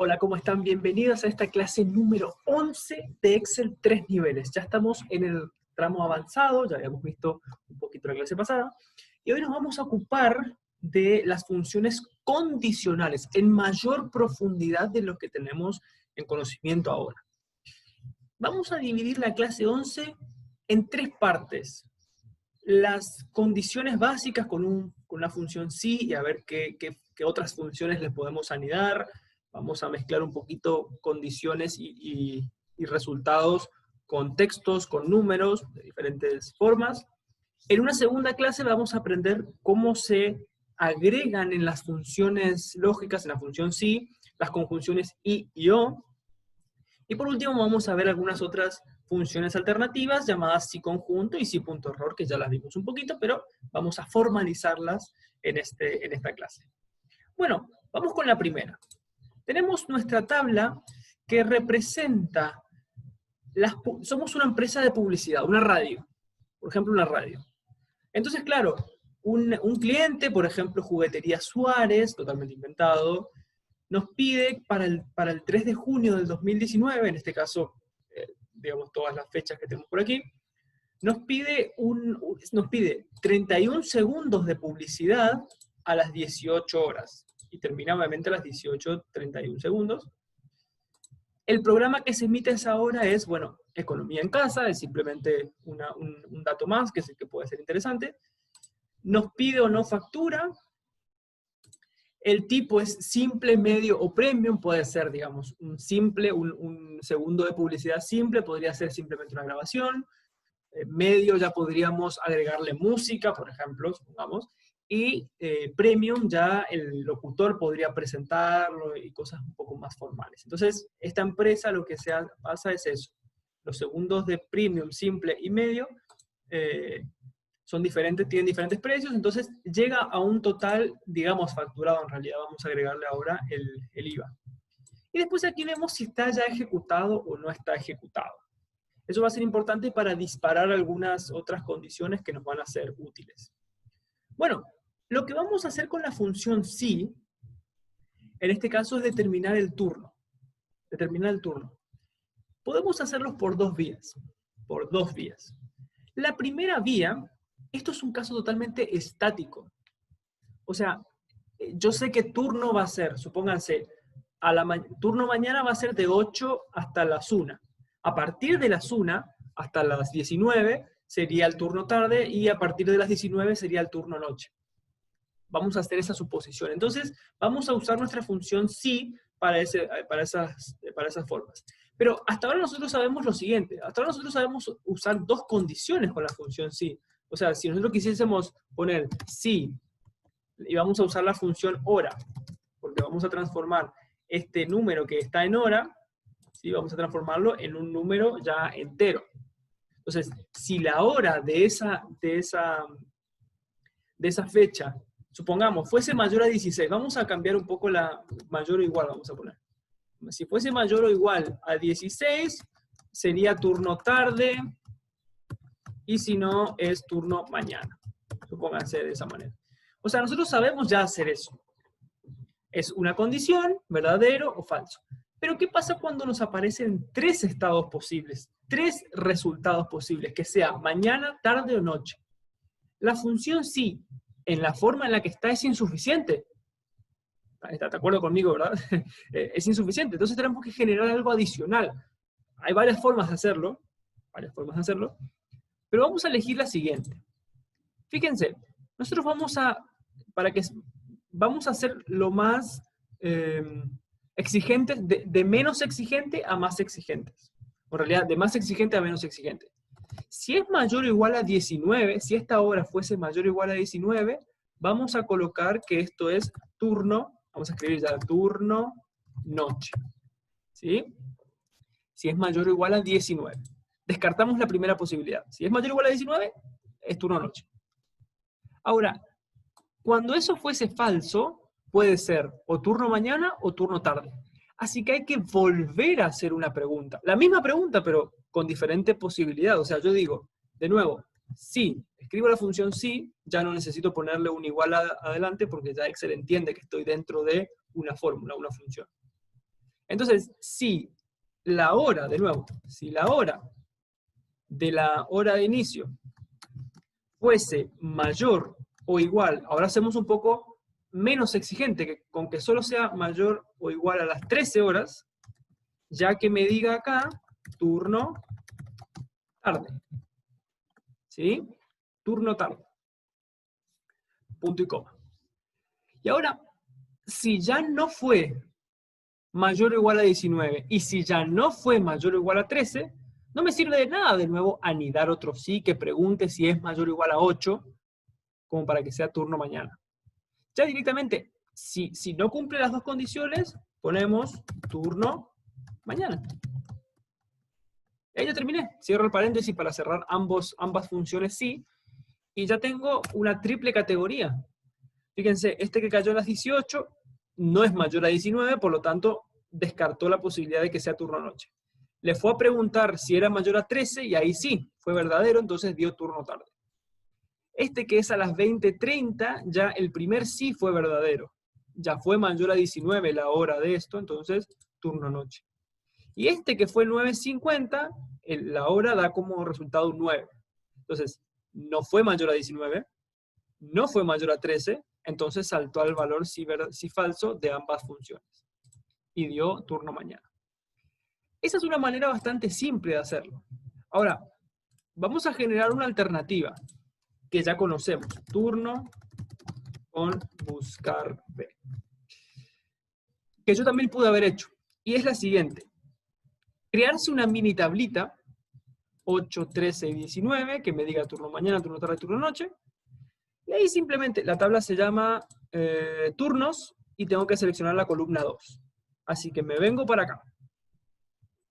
Hola, ¿cómo están? Bienvenidos a esta clase número 11 de Excel 3 niveles. Ya estamos en el tramo avanzado, ya habíamos visto un poquito la clase pasada, y hoy nos vamos a ocupar de las funciones condicionales en mayor profundidad de lo que tenemos en conocimiento ahora. Vamos a dividir la clase 11 en tres partes. Las condiciones básicas con una función sí, y a ver qué otras funciones les podemos anidar. Vamos a mezclar un poquito condiciones y resultados con textos, con números, de diferentes formas. En una segunda clase vamos a aprender cómo se agregan en las funciones lógicas, en la función sí, las conjunciones y o. Y por último vamos a ver algunas otras funciones alternativas llamadas sí conjunto y sí punto error, que ya las vimos un poquito, pero vamos a formalizarlas en esta clase. Bueno, vamos con la primera. Tenemos nuestra tabla que representa, somos una empresa de publicidad, una radio, por ejemplo una radio. Entonces, claro, un cliente, por ejemplo Juguetería Suárez, totalmente inventado, nos pide para el 3 de junio del 2019, en este caso, digamos todas las fechas que tenemos por aquí, nos pide 31 segundos de publicidad a las 18 horas. Y termina obviamente a las 18:31 segundos. El programa que se emite a esa hora es, bueno, Economía en Casa, es simplemente un dato más que puede ser interesante. Nos pide o no factura. El tipo es simple, medio o premium, puede ser, digamos, un simple, un segundo de publicidad simple, podría ser simplemente una grabación. Medio ya podríamos agregarle música, por ejemplo, supongamos. Y premium ya el locutor podría presentarlo y cosas un poco más formales. Entonces, esta empresa lo que pasa es eso. Los segundos de premium, simple y medio son diferentes, tienen diferentes precios, entonces llega a un total, digamos, facturado en realidad. Vamos a agregarle ahora el IVA. Y después aquí vemos si está ya ejecutado o no está ejecutado. Eso va a ser importante para disparar algunas otras condiciones que nos van a ser útiles. Bueno, lo que vamos a hacer con la función sí, en este caso es determinar el turno. Podemos hacerlos por dos vías. La primera vía, esto es un caso totalmente estático. O sea, yo sé que turno va a ser, supónganse, turno mañana va a ser de 8 hasta las 1. A partir de las 1 hasta las 19 sería el turno tarde y a partir de las 19 sería el turno noche. Vamos a hacer esa suposición. Entonces, vamos a usar nuestra función sí para esas formas. Pero hasta ahora nosotros sabemos lo siguiente. Hasta ahora nosotros sabemos usar dos condiciones con la función sí. O sea, si nosotros quisiésemos poner sí y vamos a usar la función hora, porque vamos a transformar este número que está en hora, ¿sí? Vamos a transformarlo en un número ya entero. Entonces, si la hora de esa fecha, supongamos, fuese mayor a 16, vamos a cambiar un poco la mayor o igual, vamos a poner. Si fuese mayor o igual a 16, sería turno tarde, y si no, es turno mañana. Supónganse de esa manera. O sea, nosotros sabemos ya hacer eso. Es una condición, verdadero o falso. Pero ¿qué pasa cuando nos aparecen tres estados posibles? Tres resultados posibles, que sea mañana, tarde o noche. La función sí, en la forma en la que está, es insuficiente. ¿Está de acuerdo conmigo, verdad? Es insuficiente. Entonces tenemos que generar algo adicional. Hay varias formas de hacerlo, pero vamos a elegir la siguiente. Fíjense, nosotros vamos a hacer lo más exigentes, de menos exigente a más exigentes. En realidad, de más exigente a menos exigente. Si es mayor o igual a 19, si esta hora fuese mayor o igual a 19, vamos a colocar que esto es turno, vamos a escribir ya turno noche. ¿Sí? Si es mayor o igual a 19. Descartamos la primera posibilidad. Si es mayor o igual a 19, es turno noche. Ahora, cuando eso fuese falso, puede ser o turno mañana o turno tarde. Así que hay que volver a hacer una pregunta. La misma pregunta, pero con diferente posibilidad. O sea, yo digo, de nuevo, sí, escribo la función sí, ya no necesito ponerle un igual adelante porque ya Excel entiende que estoy dentro de una fórmula, una función. Entonces, si la hora, de nuevo, si la hora de la hora de inicio fuese mayor o igual, ahora hacemos un poco menos exigente, que con que solo sea mayor o igual a las 13 horas, ya que me diga acá, turno tarde. ¿Sí? Turno tarde. Punto y coma. Y ahora, si ya no fue mayor o igual a 19, y si ya no fue mayor o igual a 13, no me sirve de nada de nuevo anidar otro sí que pregunte si es mayor o igual a 8, como para que sea turno mañana. Ya directamente, si no cumple las dos condiciones, ponemos turno mañana. Ahí ya terminé. Cierro el paréntesis para cerrar ambas funciones sí, y ya tengo una triple categoría. Fíjense, este que cayó a las 18 no es mayor a 19, por lo tanto, descartó la posibilidad de que sea turno noche. Le fue a preguntar si era mayor a 13 y ahí sí, fue verdadero, entonces dio turno tarde. Este que es a las 20:30, ya el primer sí fue verdadero. Ya fue mayor a 19 la hora de esto, entonces turno noche. Y este que fue 9:50, la hora da como resultado un 9. Entonces, no fue mayor a 19, no fue mayor a 13, entonces saltó al valor sí falso de ambas funciones. Y dio turno mañana. Esa es una manera bastante simple de hacerlo. Ahora, vamos a generar una alternativa que ya conocemos. Turno con buscar B. Que yo también pude haber hecho. Y es la siguiente. Crearse una mini tablita, 8, 13 y 19, que me diga turno mañana, turno tarde, turno noche. Y ahí simplemente la tabla se llama turnos y tengo que seleccionar la columna 2. Así que me vengo para acá.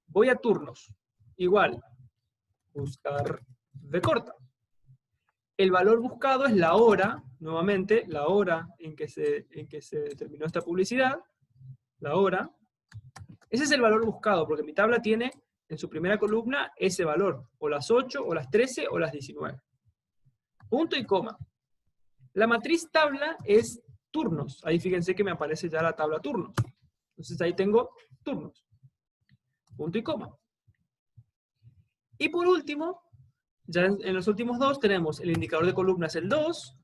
Voy a turnos. Igual, buscar B corta. El valor buscado es la hora, nuevamente, la hora en que se terminó esta publicidad. La hora. Ese es el valor buscado, porque mi tabla tiene en su primera columna ese valor. O las 8, o las 13, o las 19. Punto y coma. La matriz tabla es turnos. Ahí fíjense que me aparece ya la tabla turnos. Entonces ahí tengo turnos. Punto y coma. Y por último, ya en los últimos dos tenemos el indicador de columnas, el 2,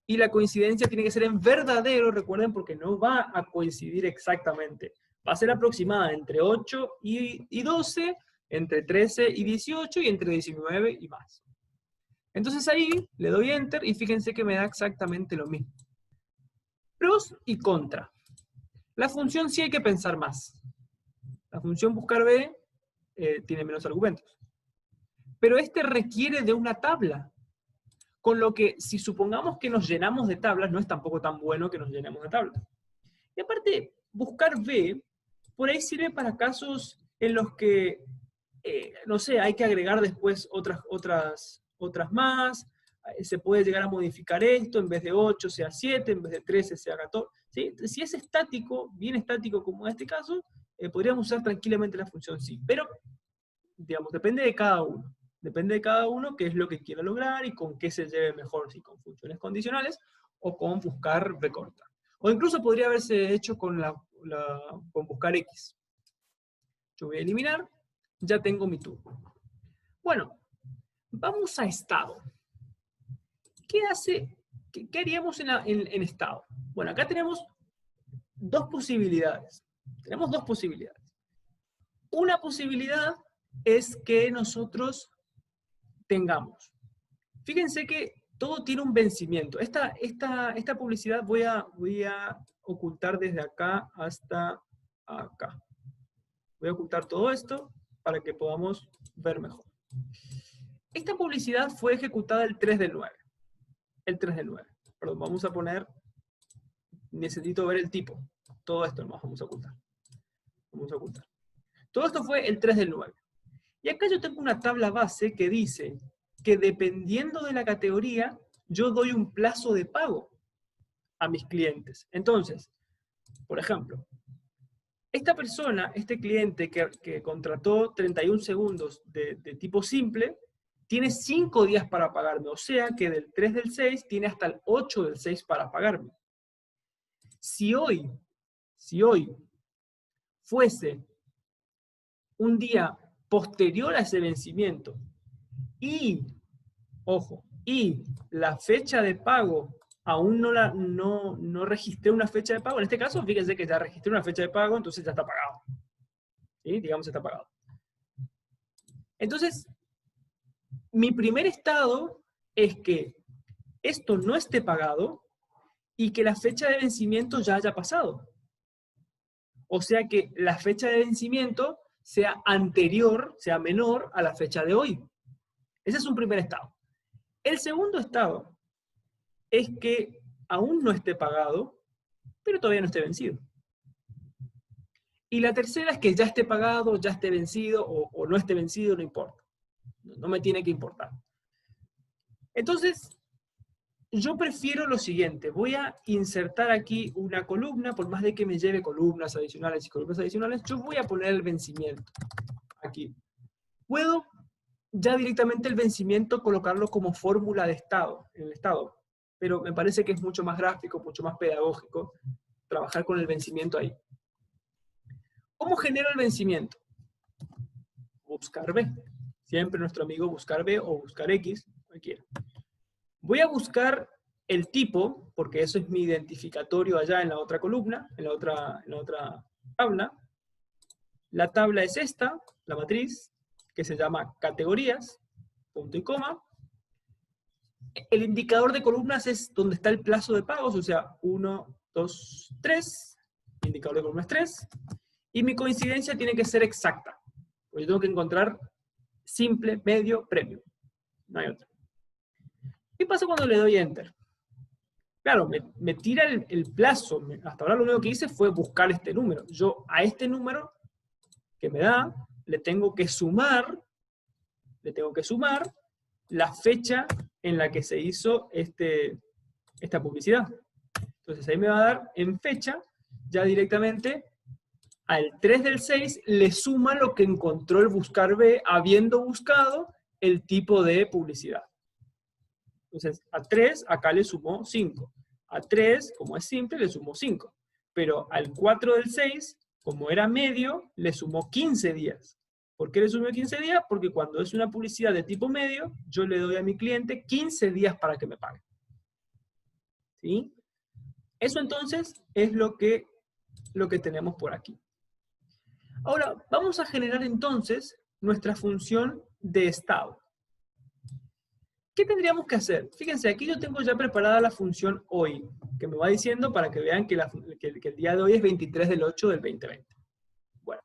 y la coincidencia tiene que ser en verdadero, recuerden, porque no va a coincidir exactamente. Va a ser aproximada entre 8 y 12, entre 13 y 18, y entre 19 y más. Entonces ahí le doy Enter y fíjense que me da exactamente lo mismo. Pros y contra. La función sí hay que pensar más. La función buscar B tiene menos argumentos. Pero este requiere de una tabla. Con lo que, si supongamos que nos llenamos de tablas, no es tampoco tan bueno que nos llenemos de tablas. Y aparte, buscar B, por ahí sirve para casos en los que, no sé, hay que agregar después otras más, se puede llegar a modificar esto, en vez de 8 sea 7, en vez de 13 sea 14. ¿Sí? Si es estático, bien estático como en este caso, podríamos usar tranquilamente la función sí. Pero, digamos, depende de cada uno. Depende de cada uno qué es lo que quiera lograr y con qué se lleve mejor, si con funciones condicionales o con buscar B corta. O incluso podría haberse hecho con buscar X. Yo voy a eliminar, ya tengo mi turno. Bueno, vamos a estado. ¿Qué haríamos en estado? Bueno, acá tenemos dos posibilidades. Tenemos dos posibilidades. Una posibilidad es que nosotros tengamos. Fíjense que todo tiene un vencimiento. Esta publicidad voy a ocultar desde acá hasta acá. Voy a ocultar todo esto para que podamos ver mejor. Esta publicidad fue ejecutada el 3 del 9. El 3 del 9. Perdón, vamos a poner, necesito ver el tipo. Todo esto lo vamos a ocultar. Vamos a ocultar. Todo esto fue el 3 del 9. Y acá yo tengo una tabla base que dice que dependiendo de la categoría, yo doy un plazo de pago a mis clientes. Entonces, por ejemplo, esta persona, este cliente que contrató 31 segundos de tipo simple, tiene 5 días para pagarme. O sea que del 3 del 6 tiene hasta el 8 del 6 para pagarme. Si hoy fuese un día posterior a ese vencimiento y, ojo, y la fecha de pago aún no registré una fecha de pago, en este caso fíjense que ya registré una fecha de pago, entonces ya está pagado. ¿Sí? Digamos está pagado. Entonces, mi primer estado es que esto no esté pagado y que la fecha de vencimiento ya haya pasado. O sea que la fecha de vencimiento sea anterior, sea menor a la fecha de hoy. Ese es un primer estado. El segundo estado es que aún no esté pagado, pero todavía no esté vencido. Y la tercera es que ya esté pagado, ya esté vencido o no esté vencido, no importa. No me tiene que importar. Entonces, yo prefiero lo siguiente. Voy a insertar aquí una columna, por más de que me lleve columnas adicionales y columnas adicionales, yo voy a poner el vencimiento aquí. Puedo ya directamente el vencimiento colocarlo como fórmula de estado, en el estado, pero me parece que es mucho más gráfico, mucho más pedagógico trabajar con el vencimiento ahí. ¿Cómo genero el vencimiento? Buscar B. Siempre nuestro amigo buscar B o buscar X, cualquiera. Voy a buscar el tipo, porque eso es mi identificatorio allá en la otra columna, en la otra tabla. La tabla es esta, la matriz, que se llama categorías, punto y coma. El indicador de columnas es donde está el plazo de pagos, o sea, 1, 2, 3. El indicador de columnas 3. Y mi coincidencia tiene que ser exacta. Porque yo tengo que encontrar simple, medio, premio. No hay otra. ¿Qué pasa cuando le doy Enter? Claro, me tira el plazo. Hasta ahora lo único que hice fue buscar este número. Yo a este número que me da, le tengo que sumar la fecha en la que se hizo esta publicidad. Entonces ahí me va a dar en fecha, ya directamente, al 3 del 6 le suma lo que encontró el buscar B, habiendo buscado el tipo de publicidad. Entonces, a 3 acá le sumó 5. A 3, como es simple, le sumó 5. Pero al 4 del 6, como era medio, le sumó 15 días. ¿Por qué le sumó 15 días? Porque cuando es una publicidad de tipo medio, yo le doy a mi cliente 15 días para que me pague. ¿Sí? Eso entonces es lo que tenemos por aquí. Ahora, vamos a generar entonces nuestra función de estado. ¿Qué tendríamos que hacer? Fíjense, aquí yo tengo ya preparada la función hoy, que me va diciendo para que vean que el día de hoy es 23 del 8 del 2020. Bueno.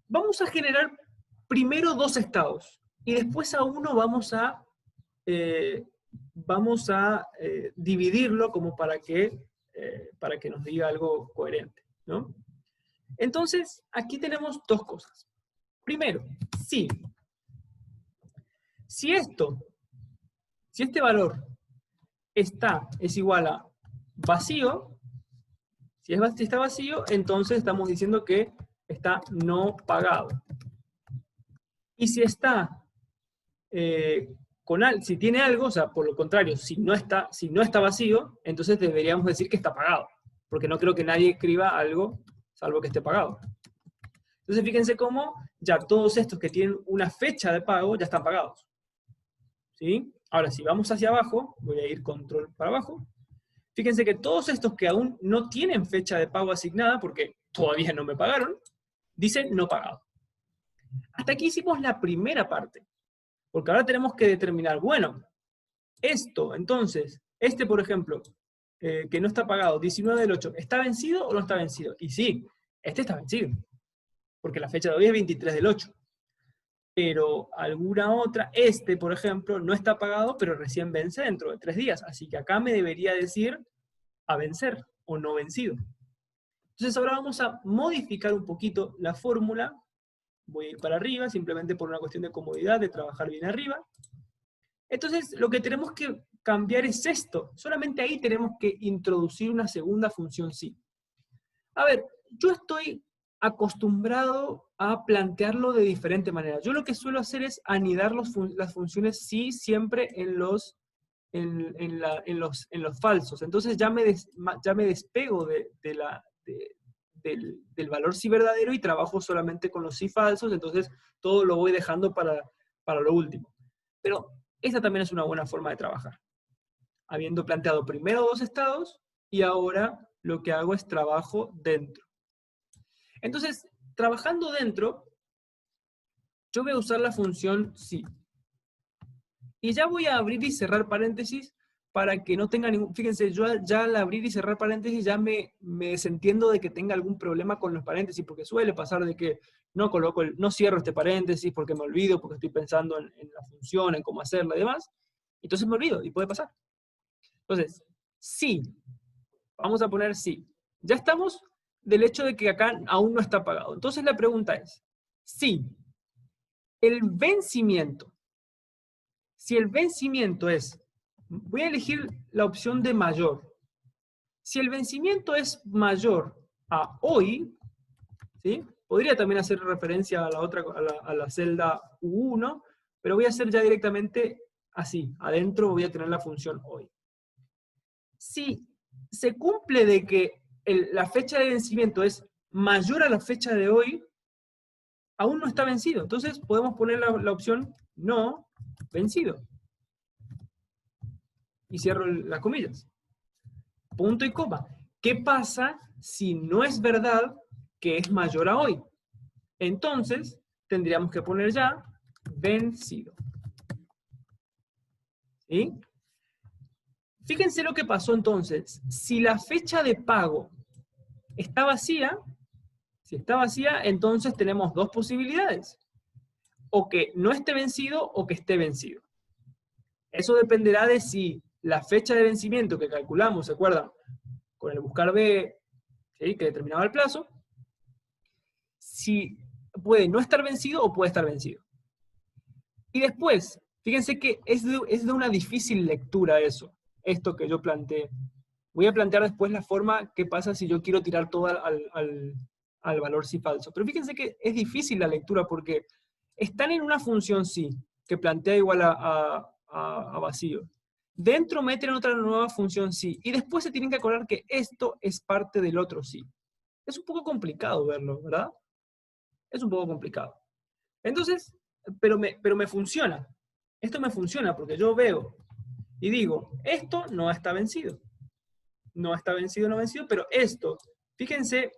Vamos a generar primero dos estados, y después a uno vamos a dividirlo como para que nos diga algo coherente, ¿no? Entonces, aquí tenemos dos cosas. Primero, si este valor es igual a vacío, si está vacío, entonces estamos diciendo que está no pagado. Y si está si tiene algo, o sea, por lo contrario, si no está vacío, entonces deberíamos decir que está pagado, porque no creo que nadie escriba algo salvo que esté pagado. Entonces fíjense cómo ya todos estos que tienen una fecha de pago ya están pagados. ¿Sí? Ahora, si vamos hacia abajo, voy a ir control para abajo, fíjense que todos estos que aún no tienen fecha de pago asignada, porque todavía no me pagaron, dicen no pagado. Hasta aquí hicimos la primera parte. Porque ahora tenemos que determinar, bueno, entonces, por ejemplo, que no está pagado, 19 del 8, ¿está vencido o no está vencido? Y sí, está vencido, porque la fecha de hoy es 23 del 8. Pero alguna otra, por ejemplo, no está pagado, pero recién vence dentro de 3 días. Así que acá me debería decir a vencer o no vencido. Entonces ahora vamos a modificar un poquito la fórmula. Voy a ir para arriba, simplemente por una cuestión de comodidad, de trabajar bien arriba. Entonces, lo que tenemos que cambiar es esto. Solamente ahí tenemos que introducir una segunda función sí. A ver, yo estoy acostumbrado a plantearlo de diferente manera. Yo lo que suelo hacer es anidar las funciones sí siempre en los falsos. Entonces ya me despego de del valor sí verdadero y trabajo solamente con los sí falsos, entonces todo lo voy dejando para lo último. Pero esa también es una buena forma de trabajar. Habiendo planteado primero dos estados y ahora lo que hago es trabajo dentro. Entonces, trabajando dentro, yo voy a usar la función sí. Y ya voy a abrir y cerrar paréntesis para que no tenga ningún... Fíjense, yo ya al abrir y cerrar paréntesis ya me desentiendo de que tenga algún problema con los paréntesis, porque suele pasar de que no cierro este paréntesis porque me olvido, porque estoy pensando en la función, en cómo hacerla y demás. Entonces me olvido y puede pasar. Entonces, sí. Vamos a poner sí. Ya estamos del hecho de que acá aún no está pagado. Entonces la pregunta es, sí, el vencimiento, si el vencimiento es, voy a elegir la opción de mayor. Si el vencimiento es mayor a hoy, ¿sí? Podría también hacer referencia a la otra, a la celda U1, pero voy a hacer ya directamente así. Adentro voy a tener la función hoy. Si se cumple de que la fecha de vencimiento es mayor a la fecha de hoy, aún no está vencido. Entonces podemos poner la opción no vencido. Y cierro las comillas. Punto y coma. ¿Qué pasa si no es verdad que es mayor a hoy? Entonces tendríamos que poner ya vencido. ¿Sí? Fíjense lo que pasó entonces. Si la fecha de pago está vacía, si está vacía, entonces tenemos dos posibilidades. O que no esté vencido o que esté vencido. Eso dependerá de si la fecha de vencimiento que calculamos, ¿se acuerdan? Con el buscar B, ¿sí? Que determinaba el plazo, si puede no estar vencido o puede estar vencido. Y después, fíjense que es de una difícil lectura eso, esto que yo planteé. Voy a plantear después la forma que pasa si yo quiero tirar todo al valor sí falso. Pero fíjense que es difícil la lectura porque están en una función sí, que plantea igual a vacío. Dentro meten otra nueva función sí, y después se tienen que acordar que esto es parte del otro sí. Es un poco complicado verlo, ¿verdad? Es un poco complicado. Entonces, pero me funciona. Esto me funciona porque yo veo y digo, esto no está vencido. No está vencido, no vencido, pero esto, fíjense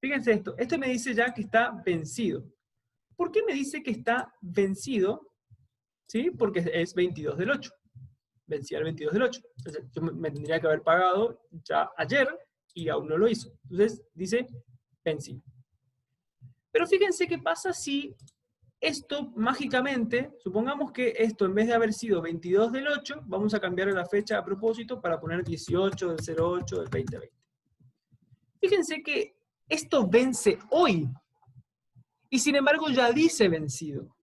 esto, este me dice ya que está vencido. ¿Por qué me dice que está vencido? ¿Sí? Porque es 22 del 8. Vencía el 22 del 8. Entonces, yo me tendría que haber pagado ya ayer y aún no lo hizo. Entonces, dice vencido. Pero fíjense qué pasa si esto mágicamente, supongamos que esto en vez de haber sido 22 del 8, vamos a cambiar la fecha a propósito para poner 18 del 08 del 2020. Fíjense que esto vence hoy. Y sin embargo ya dice vencido.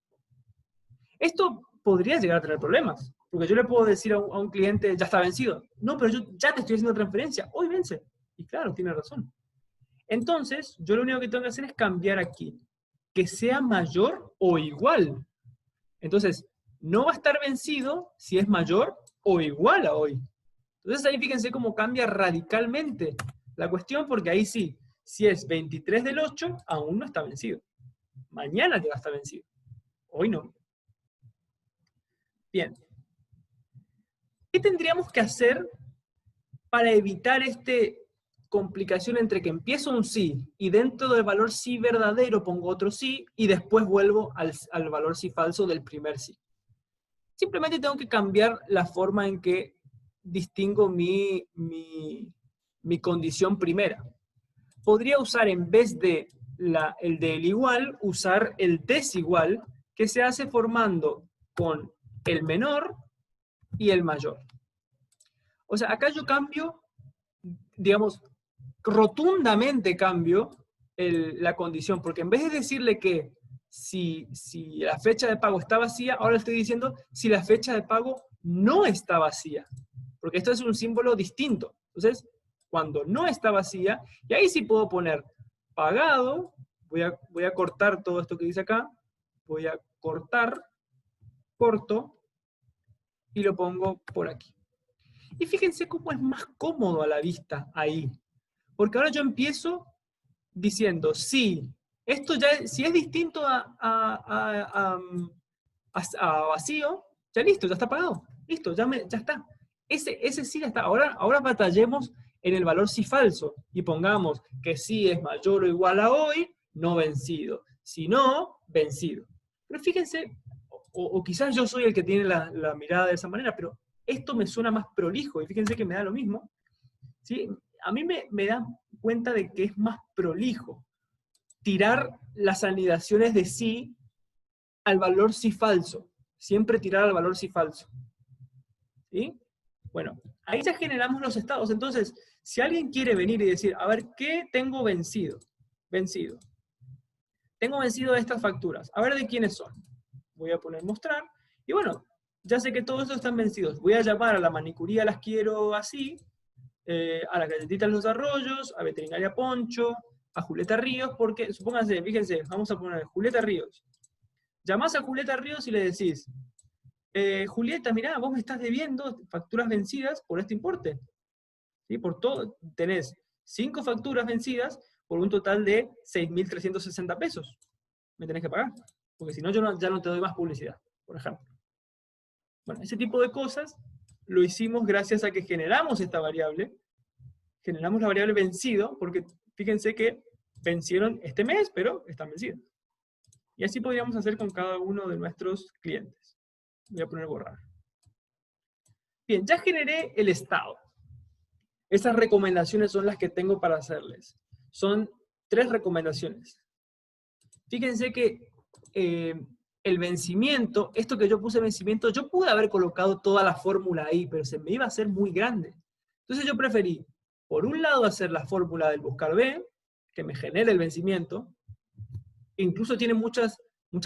Esto podría llegar a tener problemas. Porque yo le puedo decir a un cliente, ya está vencido. No, pero yo ya te estoy haciendo transferencia. Hoy vence. Y claro, tiene razón. Entonces, yo lo único que tengo que hacer es cambiar aquí. Que sea mayor o igual. Entonces, no va a estar vencido si es mayor o igual a hoy. Entonces ahí fíjense cómo cambia radicalmente la cuestión, porque ahí sí, si es 23 del 8, aún no está vencido. Mañana ya va a estar vencido. Hoy no. Bien. ¿Qué tendríamos que hacer para evitar esta complicación entre que empiezo un sí y dentro del valor sí verdadero pongo otro sí y después vuelvo al valor sí falso del primer sí? Simplemente tengo que cambiar la forma en que distingo mi condición primera. Podría usar en vez de el del igual, usar el desigual, que se hace formando con el menor y el mayor. O sea, acá yo cambio, digamos, rotundamente cambio la condición, porque en vez de decirle que si la fecha de pago está vacía, ahora estoy diciendo si la fecha de pago no está vacía, porque esto es un símbolo distinto. Entonces, cuando no está vacía, y ahí sí puedo poner pagado, voy a cortar todo esto que dice acá, voy a cortar, corto, y lo pongo por aquí. Y fíjense cómo es más cómodo a la vista ahí. Porque ahora yo empiezo diciendo, si esto ya, si es distinto a vacío, ya listo, ya está pagado. Listo, ya está. Ese sí ya está. Ahora batallemos en el valor sí falso y pongamos que sí es mayor o igual a hoy, no vencido. Si no, vencido. Pero fíjense, o quizás yo soy el que tiene la mirada de esa manera, pero esto me suena más prolijo y fíjense que me da lo mismo. ¿Sí? A mí me da cuenta de que es más prolijo tirar las anidaciones de sí al valor sí falso. Siempre tirar al valor sí falso. ¿Sí? Bueno, ahí ya generamos los estados. Entonces, si alguien quiere venir y decir, a ver, ¿qué tengo vencido? Vencido. Tengo vencido estas facturas. A ver de quiénes son. Voy a poner mostrar. Y bueno, ya sé que todos estos están vencidos. Voy a llamar a la manicuría Las Quiero Así, a la galletita Los Arroyos, a Veterinaria Poncho, a Julieta Ríos, porque, supónganse, fíjense, vamos a poner Julieta Ríos. Llamás a Julieta Ríos y le decís, Julieta, mirá, vos me estás debiendo facturas vencidas por este importe. ¿Sí? Por todo, tenés 5 facturas vencidas por un total de 6.360 pesos. Me tenés que pagar, porque si no, ya no te doy más publicidad, por ejemplo. Bueno, ese tipo de cosas lo hicimos gracias a que generamos esta variable, generamos la variable vencido, porque fíjense que vencieron este mes, pero están vencidos. Y así podríamos hacer con cada uno de nuestros clientes. Voy a poner borrar. Bien, ya generé el estado. Esas recomendaciones son las que tengo para hacerles. Son 3 recomendaciones. Fíjense que el vencimiento, esto que yo puse vencimiento, yo pude haber colocado toda la fórmula ahí, pero se me iba a hacer muy grande. Entonces yo preferí, por un lado, hacer la fórmula del buscar B, que me genere el vencimiento. Incluso tiene muchas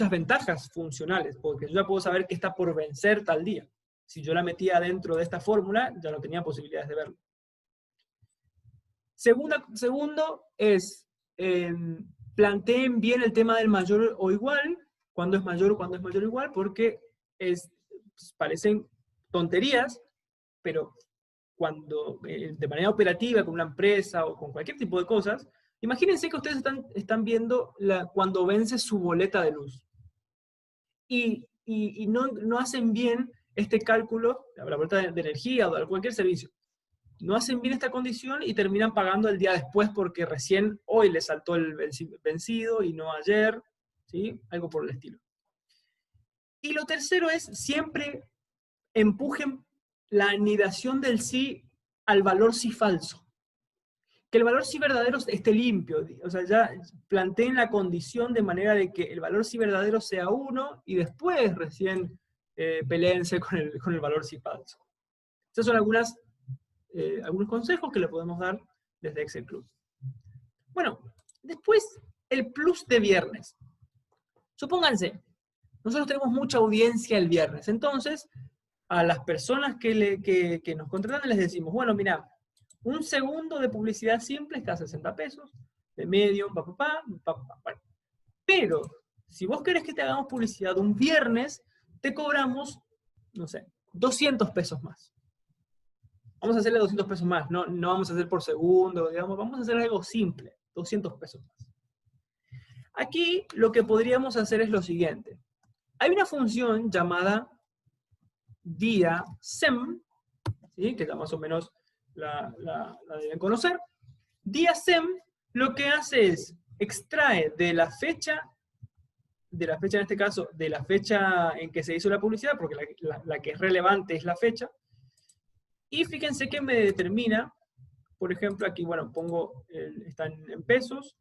ventajas funcionales, porque yo ya puedo saber que está por vencer tal día. Si yo la metía dentro de esta fórmula, ya no tenía posibilidades de verlo. Segundo es, planteen bien el tema del mayor o igual, cuando es mayor o igual, porque parecen tonterías, pero cuando de manera operativa con una empresa o con cualquier tipo de cosas, imagínense que ustedes están viendo cuando vence su boleta de luz. Y no hacen bien este cálculo, la boleta de energía o de cualquier servicio. No hacen bien esta condición y terminan pagando el día después porque recién hoy les saltó el vencido y no ayer, ¿sí? Algo por el estilo. Y lo tercero es, siempre empujen la anidación del sí al valor sí falso. Que el valor sí verdadero esté limpio, o sea, ya planteen la condición de manera de que el valor sí verdadero sea 1 y después recién peleense con el valor sí falso. Estas son algunos consejos que le podemos dar desde Excel Club. Bueno, después el plus de viernes. Supónganse, nosotros tenemos mucha audiencia el viernes, entonces a las personas que nos contratan les decimos, bueno, mira, un segundo de publicidad simple está a 60 pesos, de medio, bueno. Pero, si vos querés que te hagamos publicidad un viernes, te cobramos, no sé, 200 pesos más. Vamos a hacerle 200 pesos más, no vamos a hacer por segundo, digamos, vamos a hacer algo simple, 200 pesos más. Aquí lo que podríamos hacer es lo siguiente. Hay una función llamada DIASEM, ¿sí? Que ya más o menos la deben conocer. DIASEM lo que hace es extrae de la fecha en este caso, de la fecha en que se hizo la publicidad, porque la que es relevante es la fecha, y fíjense que me determina, por ejemplo, aquí, bueno, pongo, están en pesos,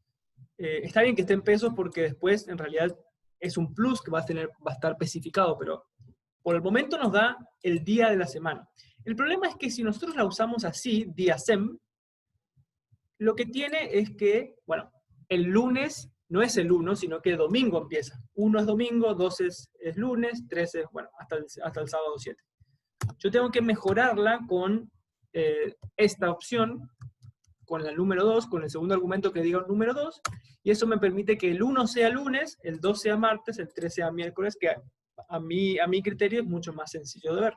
está bien que esté en pesos porque después, en realidad, es un plus que va a estar especificado, pero por el momento nos da el día de la semana. El problema es que si nosotros la usamos así, DIASEM, lo que tiene es que, bueno, el lunes no es el 1, sino que el domingo empieza. 1 es domingo, 2 es lunes, 3 es, bueno, hasta el sábado 7. Yo tengo que mejorarla con esta opción, con el número 2, con el segundo argumento que diga un número 2, y eso me permite que el 1 sea lunes, el 2 sea martes, el 3 sea miércoles, que a mi criterio es mucho más sencillo de ver.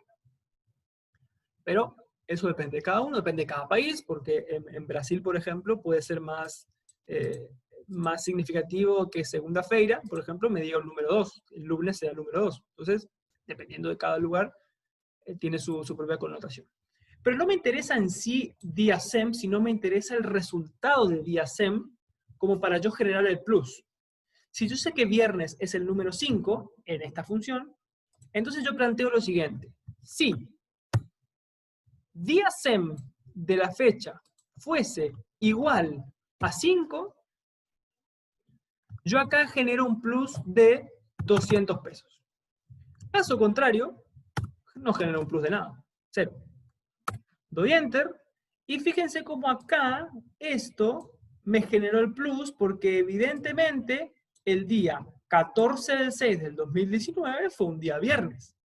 Pero eso depende de cada uno, depende de cada país, porque en Brasil, por ejemplo, puede ser más más significativo que segunda-feira, por ejemplo, me diga un número 2. El lunes sea el número 2. Entonces, dependiendo de cada lugar, tiene su propia connotación. Pero no me interesa en sí día SEM, sino me interesa el resultado de día SEM como para yo generar el plus. Si yo sé que viernes es el número 5 en esta función, entonces yo planteo lo siguiente. Si día SEM de la fecha fuese igual a 5, yo acá genero un plus de 200 pesos. Caso contrario, no genero un plus de nada. 0. Doy Enter, y fíjense cómo acá esto me generó el plus, porque evidentemente el día 14 del 6 del 2019 fue un día viernes.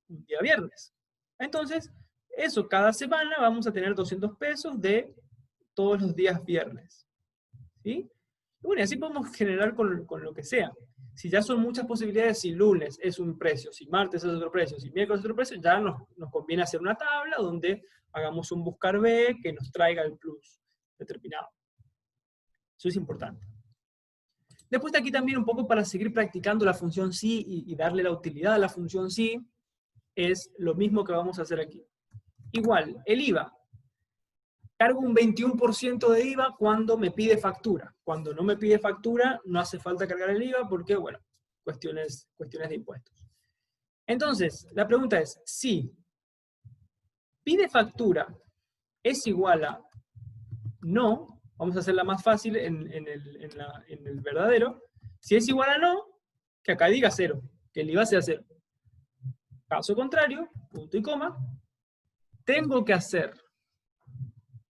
Un día viernes. Entonces, eso, cada semana vamos a tener 200 pesos de todos los días viernes. ¿Sí? Y bueno, así podemos generar con lo que sea. Si ya son muchas posibilidades, si lunes es un precio, si martes es otro precio, si miércoles es otro precio, ya nos conviene hacer una tabla donde hagamos un buscar B que nos traiga el plus determinado. Eso es importante. Después de aquí también un poco para seguir practicando la función sí y darle la utilidad a la función sí, es lo mismo que vamos a hacer aquí. Igual, el IVA. Cargo un 21% de IVA cuando me pide factura. Cuando no me pide factura, no hace falta cargar el IVA porque, bueno, cuestiones de impuestos. Entonces, la pregunta es, si pide factura es igual a no, vamos a hacerla más fácil en el verdadero, si es igual a no, que acá diga 0, que el IVA sea 0. Caso contrario, punto y coma, tengo que hacer,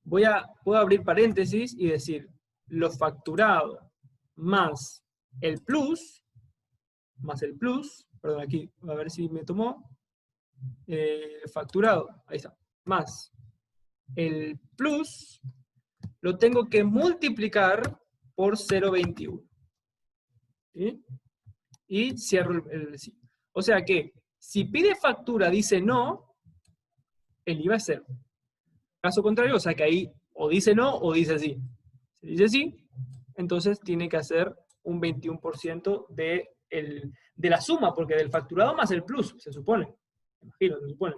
puedo abrir paréntesis y decir, lo facturado más el plus, perdón, aquí, a ver si me tomó, facturado, ahí está, más el plus, lo tengo que multiplicar por 0,21. ¿Sí? Y cierro el sí. O sea que, si pide factura dice no, el IVA es 0. Caso contrario, o sea que ahí o dice no o dice sí. Si dice sí, entonces tiene que hacer un 21% de la suma, porque del facturado más el plus, se supone. Me imagino, se supone.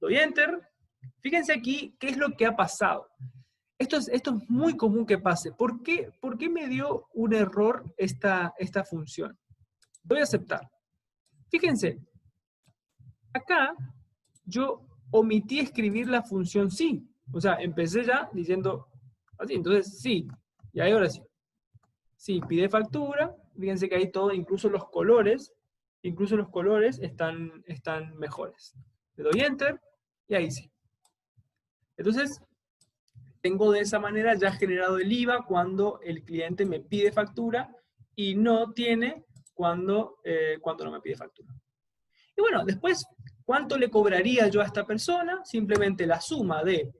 Doy Enter. Fíjense aquí qué es lo que ha pasado. Esto es muy común que pase. ¿Por qué me dio un error esta función? Voy a aceptar. Fíjense, acá yo omití escribir la función sí. O sea, empecé ya diciendo así. Entonces, sí. Y ahora sí. Sí, pide factura. Fíjense que ahí todo, incluso los colores están mejores. Le doy Enter y ahí sí. Entonces, tengo de esa manera ya generado el IVA cuando el cliente me pide factura y no tiene cuando no me pide factura. Y bueno, después, ¿cuánto le cobraría yo a esta persona? Simplemente la suma de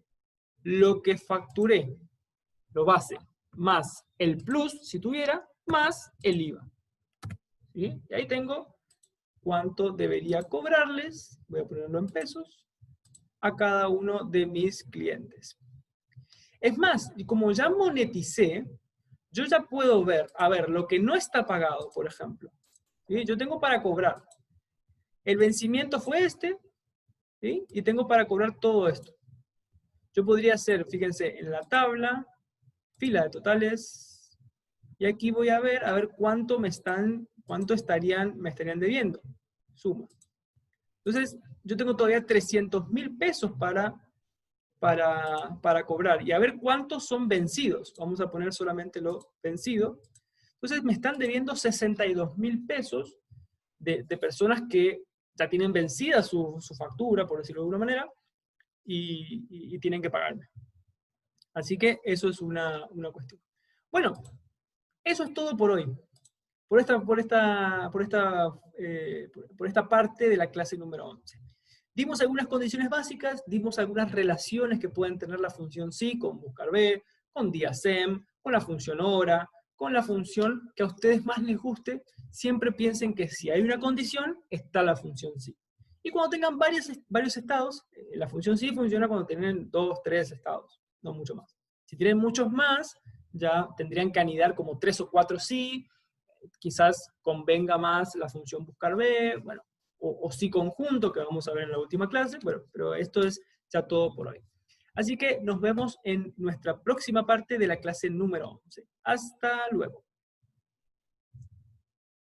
lo que facturé, lo base, más el plus, si tuviera, más el IVA. ¿Sí? Y ahí tengo cuánto debería cobrarles, voy a ponerlo en pesos, a cada uno de mis clientes. Es más, y como ya moneticé, yo ya puedo ver, a ver, lo que no está pagado, por ejemplo. ¿Sí? Yo tengo para cobrar. El vencimiento fue este, ¿sí? Y tengo para cobrar todo esto. Yo podría hacer, fíjense, en la tabla, fila de totales, y aquí voy a ver cuánto me estarían debiendo. Suma. Entonces, yo tengo todavía 300.000 pesos para cobrar. Y a ver cuántos son vencidos. Vamos a poner solamente lo vencido. Entonces me están debiendo 62.000 pesos de personas que ya tienen vencida su factura, por decirlo de alguna manera, y tienen que pagarme. Así que eso es una cuestión. Bueno, eso es todo por hoy. Por esta parte de la clase número 11. Dimos algunas condiciones básicas, dimos algunas relaciones que pueden tener la función sí con buscar B, con día SEM, con la función hora, con la función que a ustedes más les guste. Siempre piensen que si hay una condición, está la función sí. Y cuando tengan varios estados, la función sí funciona cuando tienen 2, 3 estados, no mucho más. Si tienen muchos más, ya tendrían que anidar como 3 o 4 sí, quizás convenga más la función buscar B, bueno, o sí conjunto, que vamos a ver en la última clase, bueno, pero esto es ya todo por hoy. Así que nos vemos en nuestra próxima parte de la clase número 11. Hasta luego.